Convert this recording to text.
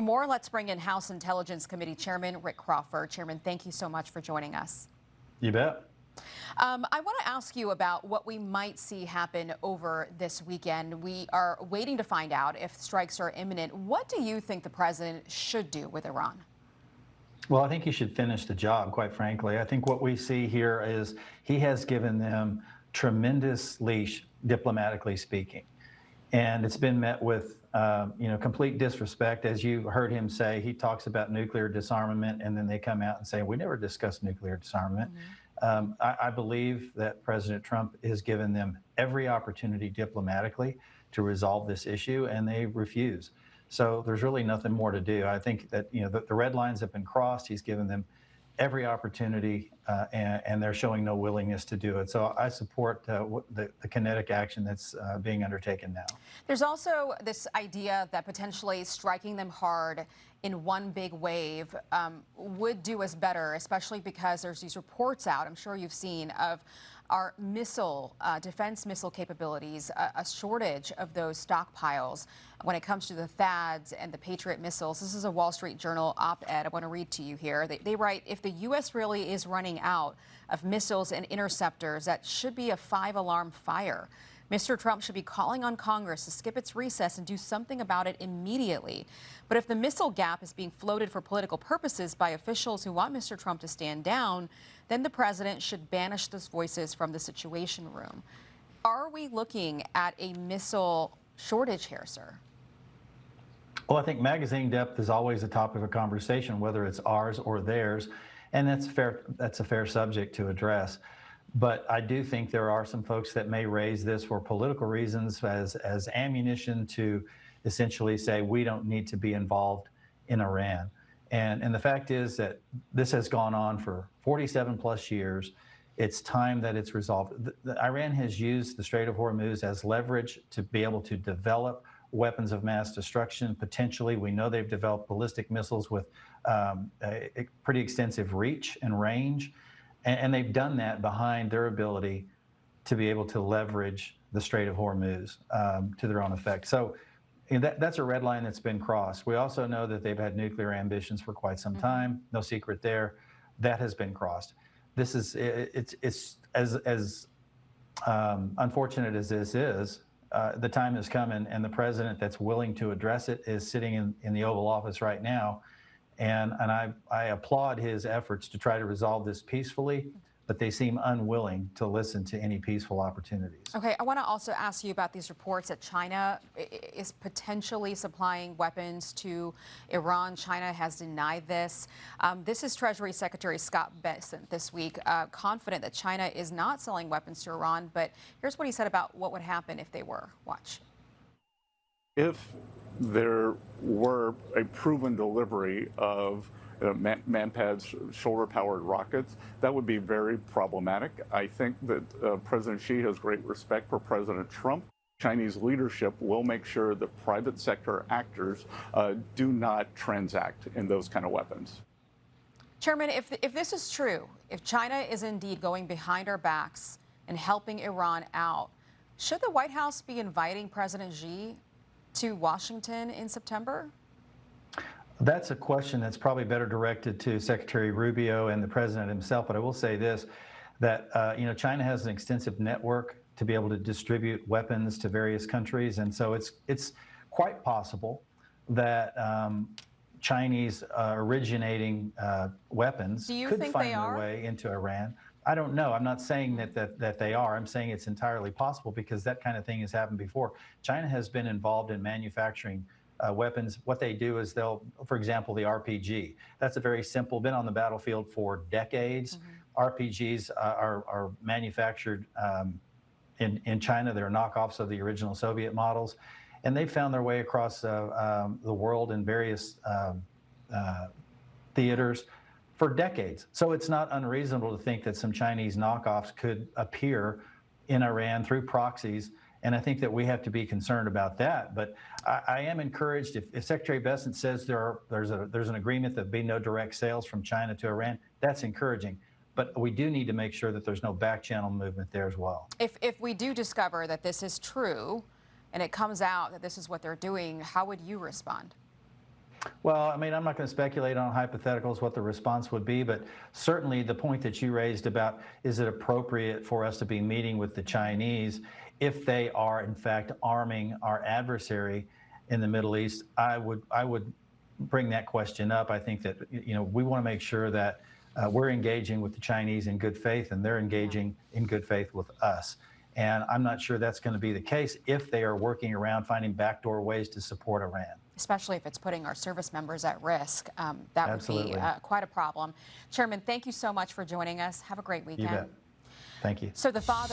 more, let's bring in House Intelligence Committee Chairman Rick Crawford. Chairman, thank you so much for joining us. You bet. I want to ask you about what we might see happen over this weekend. We are waiting to find out if strikes are imminent. What do you think the president should do with Iran? Well, I think he should finish the job, quite frankly. I think what we see here is he has given them tremendous leash, diplomatically speaking. And it's been met with complete disrespect. As you heard him say, he talks about nuclear disarmament, and then they come out and say, we never discussed nuclear disarmament. I believe that President Trump has given them every opportunity diplomatically to resolve this issue, and they refuse. So there's really nothing more to do. I think that the red lines have been crossed. He's given them every opportunity, and they're showing no willingness to do it. So I support the kinetic action that's being undertaken now. There's also this idea that potentially striking them hard in one big wave would do us better, especially because there's these reports out, I'm sure you've seen, of our defense missile capabilities, a shortage of those stockpiles when it comes to the THAADs and the Patriot missiles. This is a Wall Street Journal op-ed I want to read to you here. They write, if the U.S. really is running out of missiles and interceptors, that should be a 5-alarm fire. Mr. Trump should be calling on Congress to skip its recess and do something about it immediately. But if the missile gap is being floated for political purposes by officials who want Mr. Trump to stand down, then the president should banish those voices from the Situation Room. Are we looking at a missile shortage here, sir? Well, I think magazine depth is always a topic of conversation, whether it's ours or theirs, and that's fair. That's a fair subject to address. But I do think there are some folks that may raise this for political reasons as ammunition to essentially say we don't need to be involved in Iran. And the fact is that this has gone on for 47 plus years. It's time that it's resolved. Iran has used the Strait of Hormuz as leverage to be able to develop weapons of mass destruction. Potentially, we know they've developed ballistic missiles with a pretty extensive reach and range. And they've done that behind their ability to be able to leverage the Strait of Hormuz to their own effect. So that's a red line that's been crossed. We also know that they've had nuclear ambitions for quite some time. No secret there. That has been crossed. This is it's as unfortunate as this is. The time has come, and the president that's willing to address it is sitting in the Oval Office right now. And I applaud his efforts to try to resolve this peacefully, but they seem unwilling to listen to any peaceful opportunities. Okay, I want to also ask you about these reports that China is potentially supplying weapons to Iran. China has denied this. This is Treasury Secretary Scott Bessent this week, confident that China is not selling weapons to Iran. But here's what he said about what would happen if they were. Watch. If there were a proven delivery of Manpad's shoulder-powered rockets, that would be very problematic. I think that President Xi has great respect for President Trump. Chinese leadership will make sure that private sector actors do not transact in those kind of weapons. Chairman, if this is true, if China is indeed going behind our backs and helping Iran out, should the White House be inviting President Xi to Washington in September? That's a question that's probably better directed to Secretary Rubio and the president himself. But I will say this, that China has an extensive network to be able to distribute weapons to various countries. And so it's quite possible that Chinese originating weapons could find their way into Iran. I don't know. I'm not saying that they are. I'm saying it's entirely possible because that kind of thing has happened before. China has been involved in manufacturing weapons. What they do is they'll, for example, the RPG. That's a very simple, been on the battlefield for decades. RPGs are manufactured in China. They're knockoffs of the original Soviet models. And they've found their way across the world in various theaters for decades. So it's not unreasonable to think that some Chinese knockoffs could appear in Iran through proxies. And I think that we have to be concerned about that. But I am encouraged if Secretary Bessent says there's an agreement that there be no direct sales from China to Iran, that's encouraging. But we do need to make sure that there's no back channel movement there as well. If we do discover that this is true and it comes out that this is what they're doing, how would you respond? Well, I mean, I'm not going to speculate on hypotheticals what the response would be, but certainly the point that you raised about is it appropriate for us to be meeting with the Chinese if they are in fact arming our adversary in the Middle East, I would bring that question up. I think that we want to make sure that we're engaging with the Chinese in good faith and they're engaging in good faith with us. And I'm not sure that's going to be the case if they are working around finding backdoor ways to support Iran. Especially if it's putting our service members at risk. That Absolutely. would be quite a problem. Chairman, thank you so much for joining us. Have a great weekend. You bet. Thank you. So the father